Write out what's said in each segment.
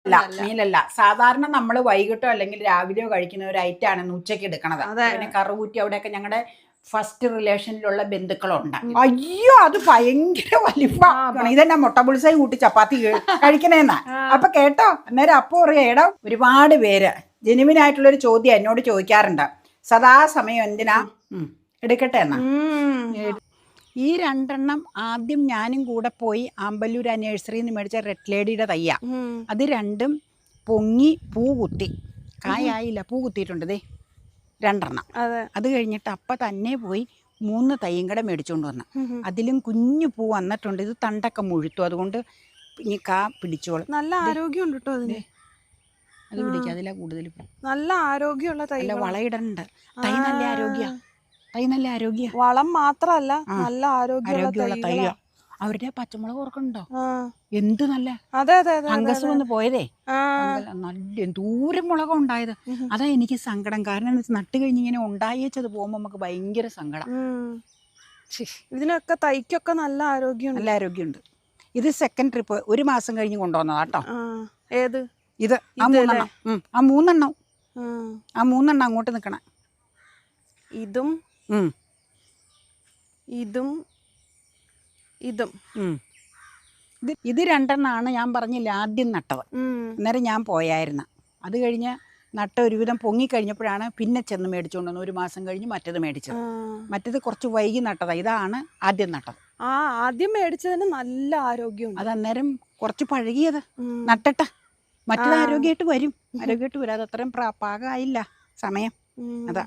അല്ല മീനല്ല. സാധാരണ നമ്മൾ വൈകിട്ടോ അല്ലെങ്കിൽ രാവിലെയോ കഴിക്കുന്ന ഒരു ഐറ്റാണ് ഉച്ചയ്ക്ക് എടുക്കണത്. പിന്നെ കറുകൂറ്റി അവിടെയൊക്കെ ഞങ്ങളുടെ ഫസ്റ്റ് റിലേഷനിലുള്ള ബന്ധുക്കളുണ്ട്. അയ്യോ അത് ഭയങ്കര വലിപ്പമാണ്. ഇതെന്നാ മുട്ട പുളിസായി കൂട്ടി ചപ്പാത്തി കഴിക്കണേന്നാ. അപ്പൊ കേട്ടോ, അന്നേരം അപ്പൊ പറയാ ഒരുപാട് പേര് ജെനുവിനായിട്ടുള്ളൊരു ചോദ്യം എന്നോട് ചോദിക്കാറുണ്ട്, സദാസമയം എന്തിനാ എടുക്കട്ടെ എന്നാ. ഈ രണ്ടെണ്ണം ആദ്യം ഞാനും കൂടെ പോയി ആമ്പല്ലൂർ നഴ്സറിയിൽ നിന്ന് മേടിച്ച റെഡ് ലേഡിയുടെ തയ്യ. അത് രണ്ടും പൊങ്ങി പൂ കുത്തി, കായായില്ല, പൂ കുത്തിയിട്ടുണ്ട് ദേ രണ്ടെണ്ണം. അത് കഴിഞ്ഞിട്ട് അപ്പം തന്നെ പോയി 3 തയ്യും കൂടെ മേടിച്ചുകൊണ്ട് വന്നു. അതിലും കുഞ്ഞു പൂ വന്നിട്ടുണ്ട്. ഇത് തണ്ടൊക്കെ മുഴുത്തു, അതുകൊണ്ട് ഈ കാ പിടിച്ചോളും. നല്ല ആരോഗ്യമുണ്ട് കേട്ടോ അതിന്. അത് പിടിക്കുക, അതിലാ കൂടുതൽ നല്ല ആരോഗ്യമുള്ള തൈ. വളയിടണ്ട്. തൈ നല്ല ആരോഗ്യ, തൈ നല്ല ആരോഗ്യ. വളം മാത്രല്ല നല്ല ആരോഗ്യമുള്ള തൈ. അവരുടെ പച്ചമുളക് ഓർക്കുന്നുണ്ടോ? എന്ത് നല്ല ഫംഗസ് വന്ന് പോയതേ. നല്ല എന്തോരം മുളകം ഉണ്ടായത്. അതാ എനിക്ക് സങ്കടം. കാരണം നട്ട് കഴിഞ്ഞ് ഇങ്ങനെ ഉണ്ടായിച്ചത് പോകുമ്പോ നമുക്ക് ഭയങ്കര സങ്കടം. ഇതിനൊക്കെ തൈക്കൊക്കെ നല്ല ആരോഗ്യമുണ്ട്. ഇത് സെക്കൻഡ് ട്രിപ്പ് 1 മാസം കഴിഞ്ഞ് കൊണ്ടുവന്നതാ കേട്ടോ. ഏത്? ഇത് ആ 3 എണ്ണം ആ 3 എണ്ണം അങ്ങോട്ട് നിക്കണ. ഇതും ഇതും ഇതും ഇത് 2 എണ്ണമാണ് ഞാൻ പറഞ്ഞില്ല ആദ്യം നട്ടത്. അന്നേരം ഞാൻ പോയായിരുന്നു. അത് കഴിഞ്ഞ് നട്ട ഒരുവിധം പൊങ്ങിക്കഴിഞ്ഞപ്പോഴാണ് പിന്നെ ചെന്ന് മേടിച്ചുകൊണ്ട് വന്നു. 1 മാസം കഴിഞ്ഞ് മറ്റത് മേടിച്ചത്. മറ്റത് കുറച്ച് വൈകി നട്ടതാണ്. ഇതാണ് ആദ്യം നട്ടത്. ആദ്യം മേടിച്ചതിന് നല്ല ആരോഗ്യം. അത് അന്നേരം കുറച്ച് പഴകിയത്. നട്ടട്ടെ, മറ്റത് ആരോഗ്യമായിട്ട് വരും. ആരോഗ്യമായിട്ട് വരും. അത് അത്രയും പാകമായില്ല സമയം. അതാ.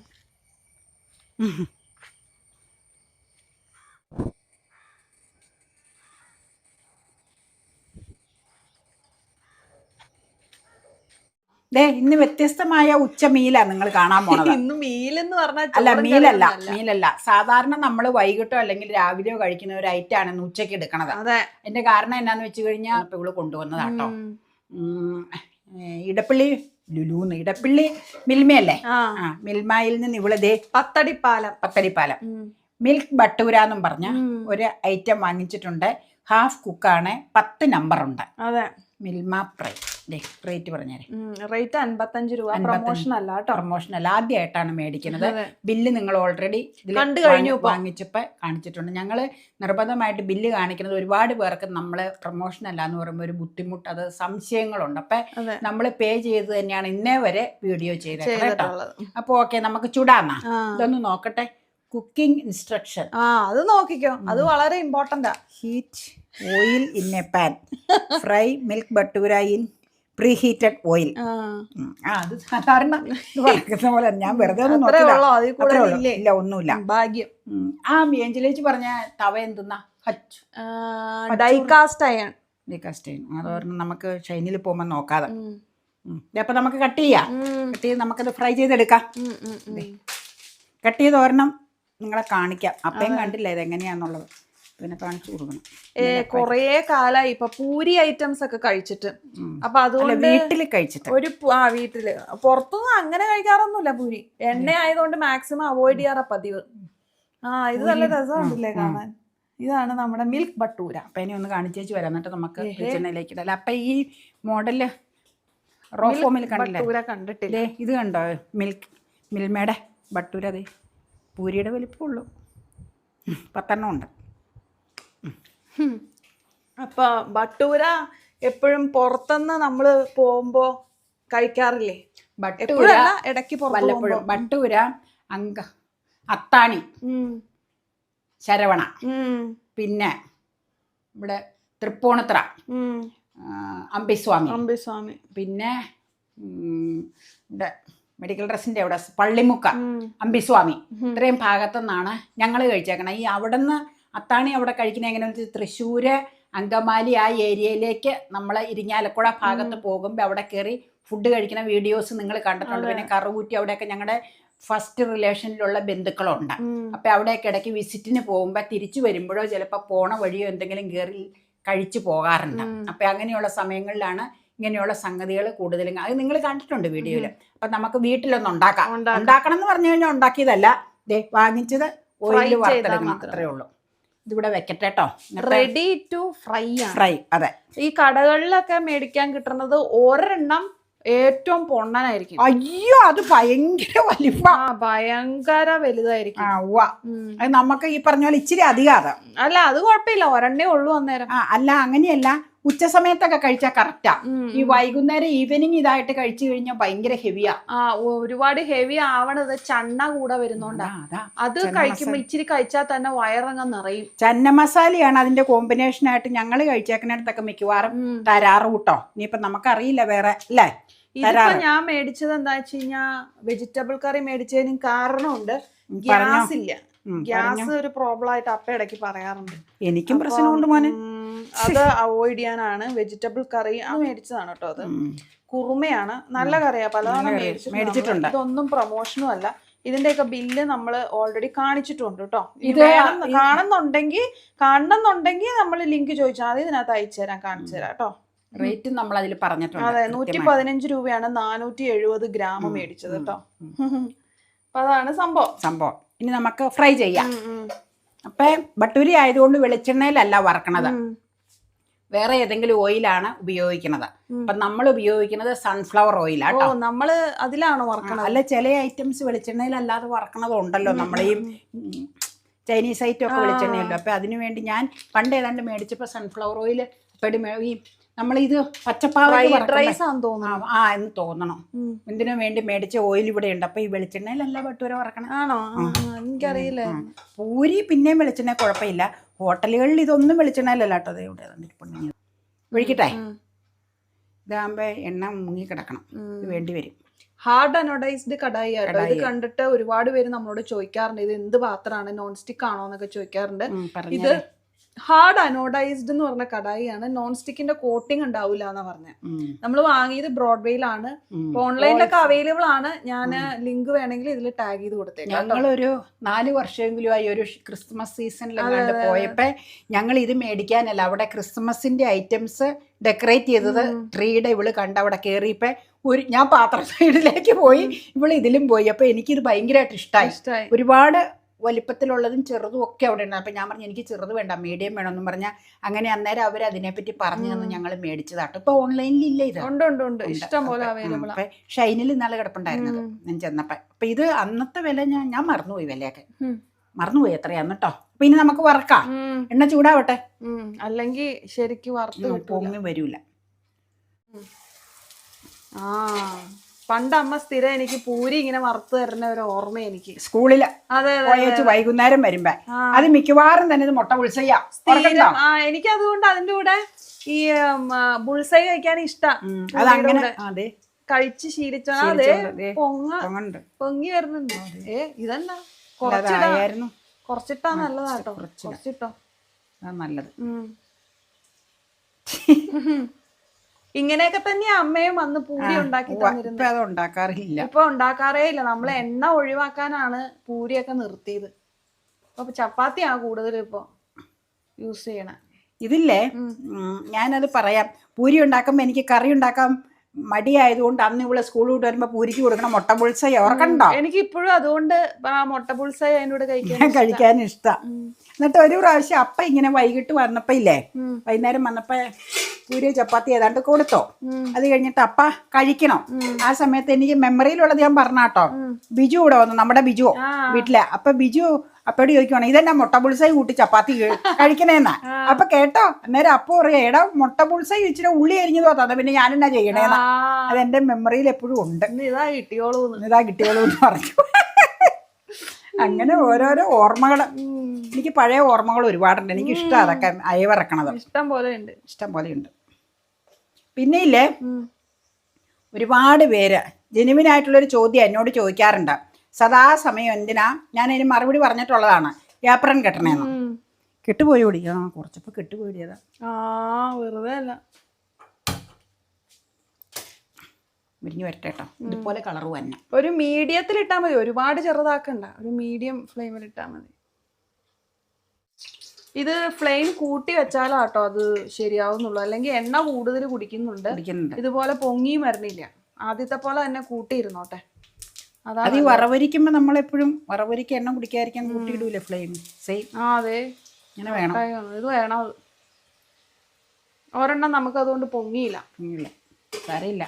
ഇന്ന് വ്യത്യസ്തമായ ഉച്ചമീലാ നിങ്ങൾ കാണാൻ പോണത്. അല്ല മീലല്ല. സാധാരണ നമ്മൾ വൈകിട്ടോ അല്ലെങ്കിൽ രാവിലെയോ കഴിക്കുന്ന ഒരു ഐറ്റാണ് ഇന്ന് ഉച്ചയ്ക്ക് എടുക്കണത്. എന്റെ കാരണം എന്നാന്ന് വെച്ച് കഴിഞ്ഞാൽ ഇപ്പൊ ഇവള് കൊണ്ടുവന്നതാട്ടോ. ഇടപ്പള്ളി മിൽമയല്ലേ, മിൽമയിൽ നിന്ന് ഇവള് പത്തടിപ്പാലം മിൽക്ക് ബട്ടൂര എന്നും പറഞ്ഞ ഒരു ഐറ്റം വാങ്ങിച്ചിട്ടുണ്ട്. ഹാഫ് കുക്കാണ്, 10 നമ്പറുണ്ട്. മിൽമ പ്രൈ. റേറ്റ് പറഞ്ഞേരെ. റേറ്റ് 55 രൂപ. പ്രൊമോഷൻ അല്ല, ആദ്യമായിട്ടാണ് മേടിക്കുന്നത്. ബില്ല് നിങ്ങൾ ഓൾറെഡി വാങ്ങിച്ചപ്പോ കാണിച്ചിട്ടുണ്ട്. ഞങ്ങൾ നിർബന്ധമായിട്ട് ബില്ല് കാണിക്കുന്നത് ഒരുപാട് പേർക്ക് നമ്മൾ പ്രൊമോഷൻ അല്ല എന്ന് പറയുമ്പോൾ ഒരു ബുദ്ധിമുട്ട്, അത് സംശയങ്ങളുണ്ട്. അപ്പൊ നമ്മൾ പേ ചെയ്ത് തന്നെയാണ് ഇന്നേ വരെ വീഡിയോ ചെയ്തത് കേട്ടോ. അപ്പൊ ഓക്കെ, നമുക്ക് ചൂടാന്നാ. ഇതൊന്ന് നോക്കട്ടെ. Cooking instruction. അത് നോക്കിക്കോ, അത് വളരെ ഇമ്പോർട്ടൻ്റാ. Heat oil in a pan. Fry milk bhatura in preheated oil. അത് സാധാരണ വളർക്കുന്ന പോലെ. ഞാൻ വെറുതെ ഒന്നും ഇല്ല, ഒന്നുമില്ല. ഭാഗ്യം. ഏഞ്ചലേച്ചി പറഞ്ഞ തവ എന്തുന്നാ? Die-cast iron. അതോർന്ന് നമുക്ക് ഷൈനിൽ പോകുമ്പോൾ നോക്കാതെ. അപ്പൊ നമുക്ക് കട്ട് ചെയ്ത് നമുക്കത് ഫ്രൈ ചെയ്തെടുക്കാം. കട്ട് ചെയ്ത് ഒരെണ്ണം നിങ്ങളെ കാണിക്കാം. അപ്പയും കണ്ടില്ല ഇതെങ്ങനെയാന്നുള്ളത്, പിന്നെ കാണിച്ചു കൊടുക്കണം. കൊറേ കാലായി ഇപ്പൊ പൂരി ഐറ്റംസ് ഒക്കെ കഴിച്ചിട്ട്. അപ്പൊ അതുകൊണ്ട് വീട്ടില് കഴിച്ചിട്ട് വീട്ടില് പുറത്തുനിന്ന് അങ്ങനെ കഴിക്കാറൊന്നുമില്ല പൂരി. എണ്ണ ആയതുകൊണ്ട് മാക്സിമം അവോയ്ഡ് ചെയ്യാറ പതിവ്. ഇത് നല്ല രസമുണ്ടല്ലേ കാണാൻ. ഇതാണ് നമ്മുടെ മിൽക്ക് ബട്ടൂര. അപ്പൊ ഇനി ഒന്ന് കാണിച്ചേച്ച് വരാം, എന്നിട്ട് നമുക്ക് കിച്ചണിലേക്ക് ഇടല. അപ്പൊ ഈ മോഡല് റോ ഫോമിൽ കണ്ടിട്ടില്ലേ? ഇത് കണ്ടോ? മിൽമയുടെ ബട്ടൂര. അതെ, പൂരിയുടെ വലിപ്പമുള്ളൂ. 10 എണ്ണം ഉണ്ട്. അപ്പൊ ബട്ടൂര എപ്പോഴും പുറത്തുനിന്ന് നമ്മള് പോകുമ്പോ കഴിക്കാറില്ലേ? ബട്ടൂര ഇടയ്ക്ക് വല്ലപ്പോഴും. ബട്ടൂര, അത്താണി, ശരവണ, പിന്നെ ഇവിടെ തൃപ്പൂണിത്തുറ അമ്പിസ്വാമി, പിന്നെ ഇവിടെ മെഡിക്കൽ ഡ്രസ്സിന്റെ അവിടെ പള്ളിമുക്ക അമ്പിസ്വാമി. ഇത്രയും ഭാഗത്തുനിന്നാണ് ഞങ്ങൾ കഴിച്ചേക്കണം. ഈ അവിടെ നിന്ന് അത്താണി അവിടെ കഴിക്കുന്ന എങ്ങനെയാണെന്ന് വെച്ചാൽ തൃശ്ശൂര്, അങ്കമാലി ആ ഏരിയയിലേക്ക് നമ്മൾ ഇരിങ്ങാലക്കുട ഭാഗത്ത് പോകുമ്പോൾ അവിടെ കയറി ഫുഡ് കഴിക്കുന്ന വീഡിയോസ് നിങ്ങൾ കണ്ടിട്ടുണ്ട്. പിന്നെ കറുകൂറ്റി അവിടെയൊക്കെ ഞങ്ങളുടെ ഫസ്റ്റ് റിലേഷനിലുള്ള ബന്ധുക്കളുണ്ട്. അപ്പം അവിടെയൊക്കെ ഇടയ്ക്ക് വിസിറ്റിന് പോകുമ്പോൾ തിരിച്ചു വരുമ്പോഴോ ചിലപ്പോൾ പോണ വഴിയോ എന്തെങ്കിലും കയറി കഴിച്ചു പോകാറുണ്ട്. അപ്പം അങ്ങനെയുള്ള സമയങ്ങളിലാണ് ഇങ്ങനെയുള്ള സംഗതികൾ കൂടുതലും. അത് നിങ്ങൾ കണ്ടിട്ടുണ്ട് വീഡിയോയിൽ. അപ്പം നമുക്ക് വീട്ടിലൊന്നും ഉണ്ടാക്കണം എന്ന് പറഞ്ഞു കഴിഞ്ഞാൽ ഉണ്ടാക്കിയതല്ല, വാങ്ങിച്ചത് ഓയിലിൽ വറുത്തെടുക്കണം, അത്രേ ഉള്ളൂ. ഇതിവിടെ വെക്കട്ടെ കേട്ടോ. റെഡി ടു ഫ്രൈ ആണ്. ഫ്രൈ, അതെ. ഈ കടകളിലൊക്കെ മേടിക്കാൻ കിട്ടുന്നത് ഒരെണ്ണം ഏറ്റവും പൊണ്ണനായിരിക്കും. അയ്യോ, അത് ഭയങ്കര വലിപ്പ, ഭയങ്കര വലുതായിരിക്കും. അത് നമുക്ക് ഈ പറഞ്ഞ പോലെ ഇച്ചിരി അധികം. അല്ല, അത് കുഴപ്പമില്ല, ഒരെണ്ണേ ഉള്ളൂ അന്നേരം. അല്ല, അങ്ങനെയല്ല, ഉച്ച സമയത്തൊക്കെ കഴിച്ചാൽ കറക്റ്റാ. ഈ വൈകുന്നേരം ഈവനിങ് ഇതായിട്ട് കഴിച്ചു കഴിഞ്ഞാൽ ഭയങ്കര ഹെവിയാ. ഒരുപാട് ഹെവി ആവണത് ചണ്ണ കൂടെ വരുന്നോണ്ടാ. അത് കഴിക്കുമ്പോ ഇച്ചിരി കഴിച്ചാൽ തന്നെ വയറങ്ങ് നിറയും. ചന്ന മസാലയാണ് അതിന്റെ കോമ്പിനേഷൻ ആയിട്ട് ഞങ്ങൾ കഴിച്ചേക്കുന്നിടത്തൊക്കെ മിക്കവാറും തരാറ് കൂട്ടോ. ഇനിയിപ്പൊ നമുക്കറിയില്ല വേറെ, അല്ലേ? ഇതിപ്പോ ഞാൻ മേടിച്ചത് എന്താ വെച്ച് കഴിഞ്ഞാ വെജിറ്റബിൾ കറി മേടിച്ചതിന് കാരണമുണ്ട്. ഗ്യാസ് ഇല്ല. ഗ്യാസ് ഒരു പ്രോബ്ലം ആയിട്ട് അപ്പ ഇടയ്ക്ക് പറയാറുണ്ട്. എനിക്കും പ്രശ്നമുണ്ട് മോനെ. അത് അവോയ്ഡ് ചെയ്യാനാണ് വെജിറ്റബിൾ കറി മേടിച്ചതാണ് കേട്ടോ. അത് കുറുമയാണ്, നല്ല കറിയാ, പലതവണ മേടിച്ചിട്ടുണ്ട്. ഇതൊന്നും പ്രൊമോഷനും അല്ല. ഇതിന്റെയൊക്കെ ബില്ല് നമ്മൾ ഓൾറെഡി കാണിച്ചിട്ടുണ്ട് കേട്ടോ. ഇത് കാണണമെന്നുണ്ടെങ്കിൽ നമ്മൾ ലിങ്ക് ചോദിച്ചാൽ മതി, ഇതിനകത്ത് അയച്ചു തരാം, കാണിച്ചു തരാം കേട്ടോ. റേറ്റ് നമ്മൾ അതിൽ പറഞ്ഞിട്ടുണ്ട്. അതെ, 115 രൂപയാണ് 470 ഗ്രാം മേടിച്ചത് കേട്ടോ. അപ്പൊ അതാണ് സംഭവം. ഇനി നമുക്ക് ഫ്രൈ ചെയ്യാം. അപ്പൊ ബട്ടൂരി ആയതുകൊണ്ട് വെളിച്ചെണ്ണയിലല്ല വറക്കണത്, വേറെ ഏതെങ്കിലും ഓയിലാണ് ഉപയോഗിക്കുന്നത്. അപ്പൊ നമ്മൾ ഉപയോഗിക്കുന്നത് സൺഫ്ലവർ ഓയിലാട്ടോ. നമ്മള് അതിലാണോ വറക്കണത്? അല്ല, ചില ഐറ്റംസ് വെളിച്ചെണ്ണയിലല്ലാതെ വറക്കണതുണ്ടല്ലോ. നമ്മൾ ഈ ചൈനീസ് ഐറ്റം ഒക്കെ വെളിച്ചെണ്ണയല്ലോ. അപ്പൊ അതിനു വേണ്ടി ഞാൻ പണ്ട് ഏതാണ്ട് മേടിച്ചപ്പോ സൺഫ്ലവർ ഓയിൽ ഈ നമ്മളിത് എന്ന് തോന്നണം. ഇതിനു വേണ്ടി മേടിച്ച ഓയിൽ ഇവിടെ ഉണ്ട്. അപ്പൊ ഈ വെളിച്ചെണ്ണയിലല്ല ബട്ടൂര വറക്കണം. ആണോ? എനിക്കറിയില്ല. പൂരി പിന്നെയും വെളിച്ചെണ്ണ കുഴപ്പമില്ല. ഹോട്ടലുകളിൽ ഇതൊന്നും വെളിച്ചെണ്ണയിലല്ല കേട്ടോ. ഇവിടെ ഒഴിക്കട്ടെ. ഇതാകുമ്പോ എണ്ണ മുങ്ങി കിടക്കണം, വേണ്ടി വരും. ഹാർഡ് അനോഡൈസ്ഡ് കടായി ആട്ടോ. ഇത് കണ്ടിട്ട് ഒരുപാട് പേര് നമ്മളോട് ചോദിക്കാറുണ്ട്, ഇത് എന്ത് പാത്രമാണ്, നോൺ സ്റ്റിക്ക് ആണോ എന്നൊക്കെ ചോദിക്കാറുണ്ട്. ഇത് ഹാർഡ് അനോഡൈസ്ഡ് എന്ന് പറഞ്ഞ കടായിയാണ്. നോൺ സ്റ്റിക്കിന്റെ കോട്ടിംഗ് ഉണ്ടാവില്ല എന്നാ പറഞ്ഞ. നമ്മൾ വാങ്ങിയത് ബ്രോഡ്വേയിലാണ്. ഓൺലൈനിലൊക്കെ അവൈലബിൾ ആണ്. ഞാൻ ലിങ്ക് വേണമെങ്കിൽ ഇതിൽ ടാഗ് ചെയ്ത് കൊടുത്തേക്കാം. ഞങ്ങളൊരു 4 വർഷമെങ്കിലും ആയി ഒരു ക്രിസ്മസ് സീസണിൽ പോയപ്പോ ഞങ്ങൾ ഇത് മേടിക്കാനല്ല, അവിടെ ക്രിസ്മസിന്റെ ഐറ്റംസ് ഡെക്കറേറ്റ് ചെയ്തത് ട്രീയുടെ ഇവള് കണ്ട അവിടെ കയറിയപ്പോ ഞാൻ പാത്ര സൈഡിലേക്ക് പോയി, ഇവള് ഇതിലും പോയി. അപ്പൊ എനിക്കിത് ഭയങ്കരമായിട്ട് ഇഷ്ടമായി. ഒരുപാട് വലിപ്പത്തിലുള്ളതും ചെറുതും ഒക്കെ അവിടെ ഉണ്ട്. അപ്പം ഞാൻ പറഞ്ഞു എനിക്ക് ചെറുത് വേണ്ട, മീഡിയം വേണമെന്നും പറഞ്ഞാൽ അങ്ങനെ അന്നേരം അവർ അതിനെപ്പറ്റി പറഞ്ഞു തന്നു. ഞങ്ങൾ മേടിച്ചതാട്ടോ. ഇപ്പൊ ഓൺലൈനിൽ ഇല്ല ഇത്. ഉണ്ട്, ഇഷ്ടം പോലെ അവൈലബിൾ. അപ്പൊ ഷൈനിൽ ഇന്നലെ കിടപ്പുണ്ടായിരുന്നത് ഞാൻ ചെന്നപ്പോ. അപ്പൊ ഇത് അന്നത്തെ വില ഞാൻ മറന്നുപോയി, വിലയൊക്കെ മറന്നുപോയി എത്രയാന്ന് കേട്ടോ. അപ്പൊ ഇനി നമുക്ക് വറക്കാം. എണ്ണ ചൂടാവട്ടെ, അല്ലെങ്കിൽ ശരിക്കും വറുത്ത് പൊങ്ങി വരൂല. പണ്ട് അമ്മ സ്ഥിരം എനിക്ക് പൂരി ഇങ്ങനെ വറുത്ത് തരുന്ന ഒരു ഓർമ്മ എനിക്ക് സ്കൂളില് വൈകുന്നേരം വരുമ്പോ അത് മിക്കവാറും തന്നെ മുട്ട ബുൾസൈയാ. എനിക്ക് അതുകൊണ്ട് അതിന്റെ കൂടെ ഈ ബുൾസൈ കഴിക്കാൻ ഇഷ്ടം. കഴിച്ച് ശീലിച്ചാ പൊങ്ങി വരുന്നുണ്ട്. ഇതെന്താ കുറച്ചിട്ടാ നല്ലതാട്ടോ. കുറച്ചിട്ടോ നല്ലത്. ഇങ്ങനെയൊക്കെ തന്നെയാ അമ്മയും വന്ന് പൂരി ഉണ്ടാക്കി തന്നിരുന്നത്. ഇപ്പൊ ഉണ്ടാക്കാറേ ഇല്ല. നമ്മൾ എണ്ണ ഒഴിവാക്കാനാണ് പൂരിയൊക്കെ നിർത്തിയത്. അപ്പൊ ചപ്പാത്തിയാ കൂടുതൽ ഇപ്പൊ യൂസ് ചെയ്യണേ. ഇതില്ലേ, ഞാനത് പറയാം. പൂരി ഉണ്ടാക്കുമ്പോ എനിക്ക് കറി ഉണ്ടാക്കാൻ മടിയായതുകൊണ്ട് അന്ന് ഇവിടെ സ്കൂൾ വിട്ട് വരുമ്പോ പൂരിക്ക് കൊടുക്കണം മുട്ട ബുൾസൈ. ഓർക്കണ്ടോ? എനിക്ക് ഇപ്പോഴും അതുകൊണ്ട് മുട്ട ബുൾസൈ അതിനോട് കഴിക്കാൻ ഇഷ്ടം. എന്നിട്ട് ഒരു പ്രാവശ്യം അപ്പ ഇങ്ങനെ വൈകിട്ട് വന്നപ്പോ ഇല്ലേ, വൈകുന്നേരം വന്നപ്പോ പൂരി ചപ്പാത്തി ഏതാണ്ട് കൊടുത്തോ. അത് കഴിഞ്ഞിട്ട് അപ്പ കഴിക്കണം. ആ സമയത്ത് എനിക്ക് മെമ്മറിയിലുള്ളത് ഞാൻ പറഞ്ഞാട്ടോ. ബിജു ഇവിടെ വന്നു, നമ്മുടെ ബിജു വീട്ടിലെ. അപ്പൊ ബിജു അപ്പോഴ് ചോദിക്കുവാണ് ഇതെന്നാ മുട്ട ബുൾസൈ കൂട്ടി ചപ്പാത്തി കഴിക്കണേന്നാ. അപ്പൊ കേട്ടോ, അന്നേരം അപ്പൊ പറയാ എടാ മുട്ട ബുൾസൈ ഇച്ചിരി ഉള്ളി അരിഞ്ഞത് തോന്നാ, പിന്നെ ഞാനെന്നാ ചെയ്യണേന്നാ. അതെന്റെ മെമ്മറിയിൽ എപ്പോഴും ഉണ്ട്. ഇതാ കിട്ടിയോളൂ എന്ന് പറഞ്ഞു. അങ്ങനെ ഓരോരോ ഓർമ്മകള്. എനിക്ക് പഴയ ഓർമ്മകൾ ഒരുപാടുണ്ട്. എനിക്ക് ഇഷ്ടം അതൊക്കെ അയവിറക്കണത്. ഇഷ്ടം പോലെ ഉണ്ട്. പിന്നെ ഇല്ലേ, ഒരുപാട് പേര് ജെനുവിനായിട്ടുള്ളൊരു ചോദ്യം എന്നോട് ചോദിക്കാറുണ്ട്. സദാസമയം എന്തിനാ, ഞാൻ അതിന് മറുപടി പറഞ്ഞിട്ടുള്ളതാണ്, ഏപ്രൺ കെട്ടണേന്ന്. കെട്ടുപോയി ഓടി. കുറച്ചപ്പോ കെട്ടുപോയിടിയതാ. വെറുതെ അല്ല. മുരിഞ്ഞു വരട്ടെ കേട്ടോ. ഇതുപോലെ കളറ് തന്നെ. ഒരു മീഡിയത്തിൽ ഇട്ടാൽ മതി, ഒരുപാട് ചെറുതാക്കണ്ട. ഒരു മീഡിയം ഫ്ലെയിമിൽ ഇട്ടാൽ മതി. ഇത് ഫ്ലെയിം കൂട്ടി വെച്ചാലാട്ടോ അത് ശരിയാവുന്നുള്ളൂ. അല്ലെങ്കിൽ എണ്ണ കൂടുതൽ കുടിക്കുന്നുണ്ട്. ഇതുപോലെ പൊങ്ങിയും വരണില്ല. ആദ്യത്തെ പോലെ തന്നെ കൂട്ടിയിരുന്നോട്ടെ. അത് ഈ വറവരിക്കുമ്പോ നമ്മളെപ്പോഴും വറവരിക്ക് എണ്ണ കുടിക്കാതിരിക്കാൻ കൂട്ടിയിടൂലേ ഫ്ലെയിം. സെയിം. അതെ. ഇങ്ങനെ വേണം. ഇത് വേണം. അത് ഒരെണ്ണം നമുക്ക് അതുകൊണ്ട് പൊങ്ങിയില്ല. സാരമില്ല,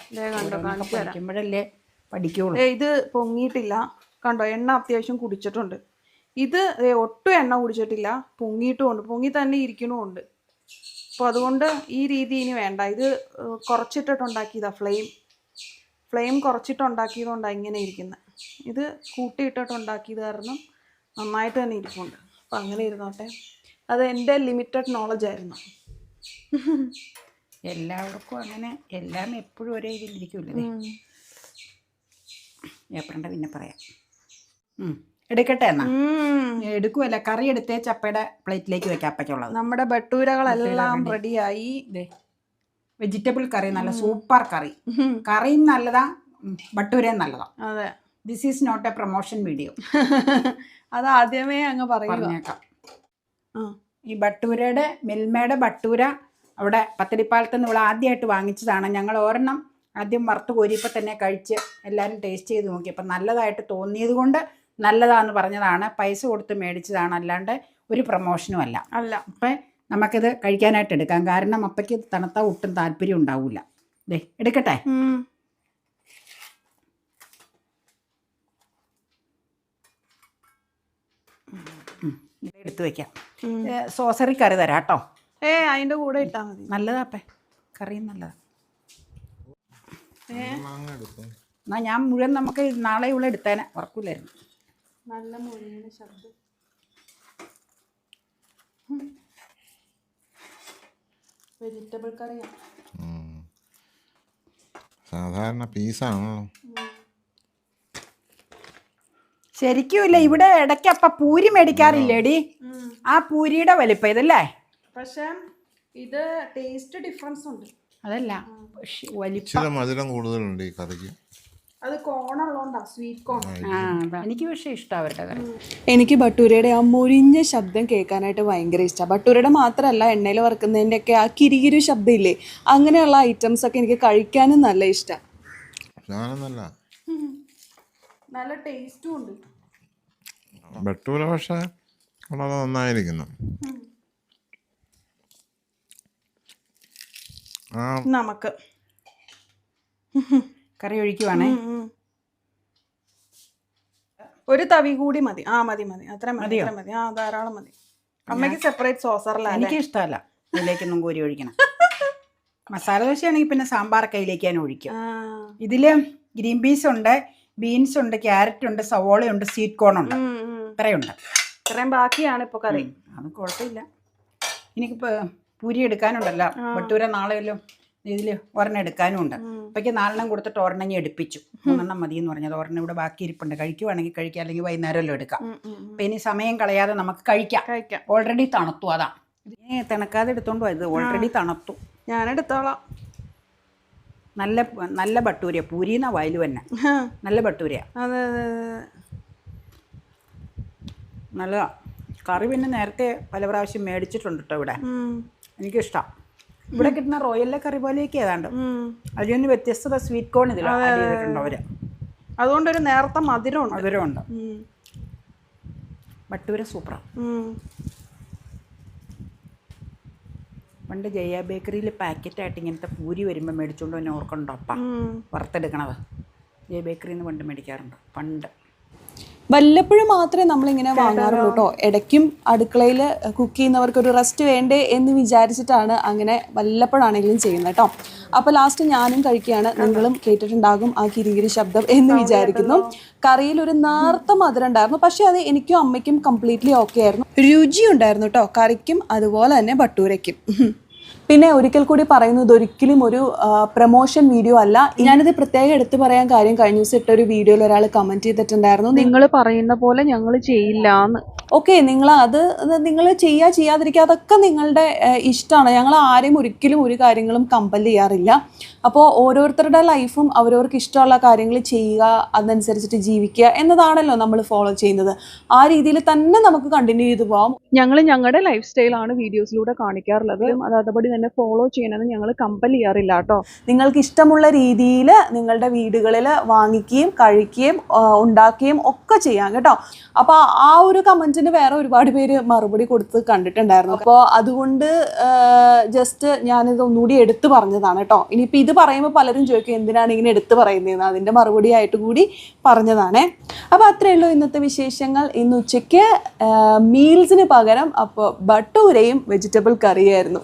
പഠിക്കുമ്പോഴല്ലേ പഠിക്കുള്ളൂ. ഇത് പൊങ്ങിയിട്ടില്ല കണ്ടോ, എണ്ണ അത്യാവശ്യം കുടിച്ചിട്ടുണ്ട്. ഇത് ഒട്ടും എണ്ണ കുടിച്ചിട്ടില്ല, പൊങ്ങിയിട്ടുമുണ്ട്, പൊങ്ങി തന്നെ ഇരിക്കണമുണ്ട്. അപ്പോൾ അതുകൊണ്ട് ഈ രീതി ഇനി വേണ്ട. ഇത് കുറച്ചിട്ടിട്ടുണ്ടാക്കിയതാ, ഫ്ലെയിം കുറച്ചിട്ടുണ്ടാക്കിയതുകൊണ്ടാണ് ഇങ്ങനെ ഇരിക്കുന്നത്. ഇത് കൂട്ടിയിട്ടിട്ടുണ്ടാക്കിയത് കാരണം നന്നായിട്ട് തന്നെ ഇരിപ്പുണ്ട്. അപ്പം അങ്ങനെ ഇരുന്നോട്ടെ. അത് എൻ്റെ ലിമിറ്റഡ് നോളജ് ആയിരുന്നു. എല്ലാവർക്കും അങ്ങനെ എല്ലാം എപ്പോഴും ഒരേ ഇതിലിരിക്കുമല്ലേ. ഏപ്രണ്ട പിന്നെ പറയാം. എടുക്കട്ടെ എന്നാ. എടുക്കുമല്ല, കറി എടുത്തേ ചപ്പയുടെ പ്ലേറ്റിലേക്ക് വെക്കാം അപ്പയ്ക്കുള്ളത്. നമ്മുടെ ബട്ടൂരകളെല്ലാം റെഡിയായി. വെജിറ്റബിൾ കറി, നല്ല സൂപ്പർ കറി. കറിയും നല്ലതാ, ബട്ടൂരയും നല്ലതാ. അതെ, this is not a promotion video. അത് ആദ്യമേ അങ്ങ് പറഞ്ഞേക്കാം. ഈ ബട്ടൂരയുടെ മിൽമയുടെ ബട്ടൂര അവിടെ പത്തടിപ്പാലത്ത് നിന്ന് ഇവിടെ ആദ്യമായിട്ട് വാങ്ങിച്ചതാണ്. ഞങ്ങൾ ഒരെണ്ണം ആദ്യം വറുത്ത് കോരിയപ്പോൾ തന്നെ കഴിച്ച് എല്ലാവരും ടേസ്റ്റ് ചെയ്ത് നോക്കി. അപ്പം നല്ലതായിട്ട് തോന്നിയത് കൊണ്ട് നല്ലതാന്ന് പറഞ്ഞതാണ്. പൈസ കൊടുത്ത് മേടിച്ചതാണ്, അല്ലാണ്ട് ഒരു പ്രൊമോഷനും അല്ല. അപ്പം നമുക്കിത് കഴിക്കാനായിട്ട് എടുക്കാം. കാരണം അപ്പയ്ക്ക് തണുത്ത ഒട്ടും താല്പര്യം ഉണ്ടാവില്ല. ദേ എടുക്കട്ടെ. എടുത്ത് വെക്കാം. സോസറി കറി തരാം കേട്ടോ. അതിൻ്റെ കൂടെ ഇട്ടാൽ മതി. നല്ലതാ അപ്പേ, കറിയും നല്ലതാ. എന്നാ ഞാൻ മുഴുവൻ നമുക്ക് നാളെ ഇവിടെ എടുത്തേനെ, ഉറക്കൂലായിരുന്നു. നല്ല മൊഴിയുടെ ശബ്ദം. വെജിറ്റബിൾ കറിയാണ്, സാധാരണ പീസാണല്ലോ. ശരിക്കും ഇല്ല, ഇവിടെ ഇടയ്ക്ക് അപ്പ പൂരി മേടിക്കാറില്ലേടി? ആ പൂരിയുടെ വലിപ്പം ഇതല്ലേ? പക്ഷെ ഇത് ടേസ്റ്റ് ഡിഫറൻസ് ഉണ്ട്. അതല്ല, വലിപ്പം മധുരം കൂടുതലുണ്ട് ഈ കറിക്ക്. അത് കോണുള്ളതുകൊണ്ടാ, സ്വീറ്റ് കോൺ. എനിക്ക് പക്ഷേ ഇഷ്ടം അവരുടെ കറി. എനിക്ക് ബട്ടൂരയുടെ ആ മൊരിഞ്ഞ ശബ്ദം കേൾക്കാനായിട്ട് ഭയങ്കര ഇഷ്ടമാണ്. ബട്ടൂരയുടെ മാത്രമല്ല, എണ്ണയിൽ വറുക്കുന്നതിൻ്റെ ഒക്കെ ആ കിരികിരു ശബ്ദം ഇല്ലേ, അങ്ങനെയുള്ള ഐറ്റംസ് ഒക്കെ എനിക്ക് കഴിക്കാനും നല്ല ഇഷ്ടമാണ്. നല്ല ടേസ്റ്റും ഉണ്ട് ബട്ടൂര. പക്ഷേ വളരെ നന്നായിരിക്കുന്നു. നമുക്ക് കറി ഒഴിക്കുവാണേ. ഒരു തവി കൂടി മതി. മതി അത്ര മതി. ധാരാളം മതി. അമ്മയ്ക്ക് സെപ്പറേറ്റ് സോസറിലാണ്. എനിക്ക് ഇഷ്ടമല്ല ഇതിലേക്കൊന്നും കോരി ഒഴിക്കണം. മസാല ദോശയാണെങ്കിൽ പിന്നെ സാമ്പാർ കയ്യിലേക്ക് ഞാൻ ഒഴിക്കും. ഇതില് ഗ്രീൻ പീസ് ഉണ്ട്, ബീൻസ് ഉണ്ട്, ക്യാരറ്റ് ഉണ്ട്, സവോളയുണ്ട്, സ്വീറ്റ് കോൺ ഉണ്ട്. ഇത്രയുണ്ട്. ഇത്രയും ബാക്കിയാണ് ഇപ്പോൾ കറി. അത് കുഴപ്പമില്ല. എനിക്കിപ്പോൾ പൂരി എടുക്കാനുണ്ടല്ലോ, ബട്ടൂര നാളെയല്ലോ. ഇതിൽ ഒരെണ്ണം എടുക്കാനും ഉണ്ട്. അപ്പോഴേക്ക് 4 കൊടുത്തിട്ട് ഒരെണ്ണം എടുപ്പിച്ചു. 3 മതി എന്ന് പറഞ്ഞത്. ഒരെണ്ണം ഇവിടെ ബാക്കി ഇരിപ്പുണ്ട്. കഴിക്കുവാണെങ്കിൽ കഴിക്കാം, അല്ലെങ്കിൽ വൈകുന്നേരമല്ലോ എടുക്കാം. അപ്പം ഇനി സമയം കളയാതെ നമുക്ക് കഴിക്കാം. ഓൾറെഡി തണുത്തു. അതാ തണുക്കാതെ എടുത്തോണ്ട് പോയത്. ഓൾറെഡി തണുത്തു. ഞാനെടുത്തോളാം. നല്ല ബട്ടൂര. പൂരിന്നാ വയലു തന്നെ. നല്ല ബട്ടൂരയാ. നല്ലതാ കറി. പിന്നെ നേരത്തെ പല പ്രാവശ്യം മേടിച്ചിട്ടുണ്ട് കേട്ടോ ഇവിടെ. എനിക്കിഷ്ടം. ഇവിടെ കിട്ടുന്ന റോയലിലെ കറി പോലെയൊക്കെ ഏതാണ്ട്. അതിൽ നിന്ന് വ്യത്യസ്തത സ്വീറ്റ് കോൺ ഇതിലുണ്ട് അവര്. അതുകൊണ്ടൊരു നേരത്തെ മധുരമുണ്ട്. ബട്ടൂര സൂപ്പറാ. പണ്ട് ജയ ബേക്കറിയിൽ പാക്കറ്റായിട്ട് ഇങ്ങനത്തെ പൂരി വരുമ്പോൾ മേടിച്ചുകൊണ്ട് തന്നെ ഓർക്കുന്നുണ്ടോ അപ്പ വറുത്തെടുക്കണത്? ജയ ബേക്കറിയിൽ നിന്ന് പണ്ട് മേടിക്കാറുണ്ട്. പണ്ട് വല്ലപ്പോഴും മാത്രമേ നമ്മളിങ്ങനെ വാങ്ങാറുള്ളൂ കേട്ടോ. ഇടയ്ക്കും അടുക്കളയിൽ കുക്ക് ചെയ്യുന്നവർക്കൊരു റെസ്റ്റ് വേണ്ടേ എന്ന് വിചാരിച്ചിട്ടാണ് അങ്ങനെ വല്ലപ്പോഴാണെങ്കിലും ചെയ്യുന്നത് കേട്ടോ. അപ്പോൾ ലാസ്റ്റ് ഞാനും കഴിക്കുകയാണ്. നിങ്ങളും കേട്ടിട്ടുണ്ടാകും ആ കിരികിരി ശബ്ദം എന്ന് വിചാരിക്കുന്നു. കറിയിൽ ഒരു നേർത്ത മധുരം ഉണ്ടായിരുന്നു. പക്ഷേ അത് എനിക്കും അമ്മയ്ക്കും കംപ്ലീറ്റ്ലി ഓക്കെ ആയിരുന്നു. രുചി ഉണ്ടായിരുന്നു കേട്ടോ, കറിക്കും അതുപോലെ തന്നെ ബട്ടൂരയ്ക്കും. പിന്നെ ഒരിക്കൽ കൂടി പറയുന്നത്, ഒരിക്കലും ഒരു പ്രൊമോഷൻ വീഡിയോ അല്ല. ഞാനിത് പ്രത്യേകം എടുത്തു പറയാൻ കാര്യം, കഴിഞ്ഞ ദിവസം ഇട്ടൊരു വീഡിയോയിൽ ഒരാൾ കമൻറ്റ് ചെയ്തിട്ടുണ്ടായിരുന്നു, നിങ്ങൾ പറയുന്ന പോലെ ഞങ്ങൾ ചെയ്യില്ല എന്ന്. ഓക്കെ, നിങ്ങൾ ചെയ്യാതിരിക്കുക, അതൊക്കെ നിങ്ങളുടെ ഇഷ്ടമാണ്. ഞങ്ങൾ ആരെയും ഒരിക്കലും ഒരു കാര്യങ്ങളും കമ്പൽ ചെയ്യാറില്ല. അപ്പോൾ ഓരോരുത്തരുടെ ലൈഫും അവരവർക്ക് ഇഷ്ടമുള്ള കാര്യങ്ങൾ ചെയ്യുക, അതനുസരിച്ചിട്ട് ജീവിക്കുക എന്നതാണല്ലോ നമ്മൾ ഫോളോ ചെയ്യുന്നത്. ആ രീതിയിൽ തന്നെ നമുക്ക് കണ്ടിന്യൂ ചെയ്തു പോകാം. ഞങ്ങൾ ഞങ്ങളുടെ ലൈഫ് സ്റ്റൈലാണ് വീഡിയോസിലൂടെ കാണിക്കാറുള്ളത്. അത് അതുപടി തന്നെ ഫോളോ ചെയ്യണമെന്ന് ഞങ്ങൾ കമ്പൽ ചെയ്യാറില്ല കേട്ടോ. നിങ്ങൾക്ക് ഇഷ്ടമുള്ള രീതിയിൽ നിങ്ങളുടെ വീടുകളിൽ വാങ്ങിക്കുകയും കഴിക്കുകയും ഉണ്ടാക്കുകയും ഒക്കെ ചെയ്യാം കേട്ടോ. അപ്പോൾ ആ ഒരു കമൻറ്റിന് വേറെ ഒരുപാട് പേര് മറുപടി കൊടുത്ത് കണ്ടിട്ടുണ്ടായിരുന്നു. അപ്പോൾ അതുകൊണ്ട് ജസ്റ്റ് ഞാനിത് ഒന്നുകൂടി എടുത്തു പറഞ്ഞതാണ് കേട്ടോ. ഇനിയിപ്പോൾ ഇത് പറയുമ്പോൾ പലരും ചോദിക്കും എന്തിനാണ് ഇങ്ങനെ എടുത്തു പറയുന്നതെന്ന്, അതിൻ്റെ മറുപടി ആയിട്ട് കൂടി പറഞ്ഞതാണേ. അപ്പോൾ അത്രയേ ഉള്ളൂ ഇന്നത്തെ വിശേഷങ്ങൾ. ഇന്ന് ഉച്ചയ്ക്ക് മീൽസിന് പകരം അപ്പോൾ ബട്ടൂരയും വെജിറ്റബിൾ കറിയായിരുന്നു.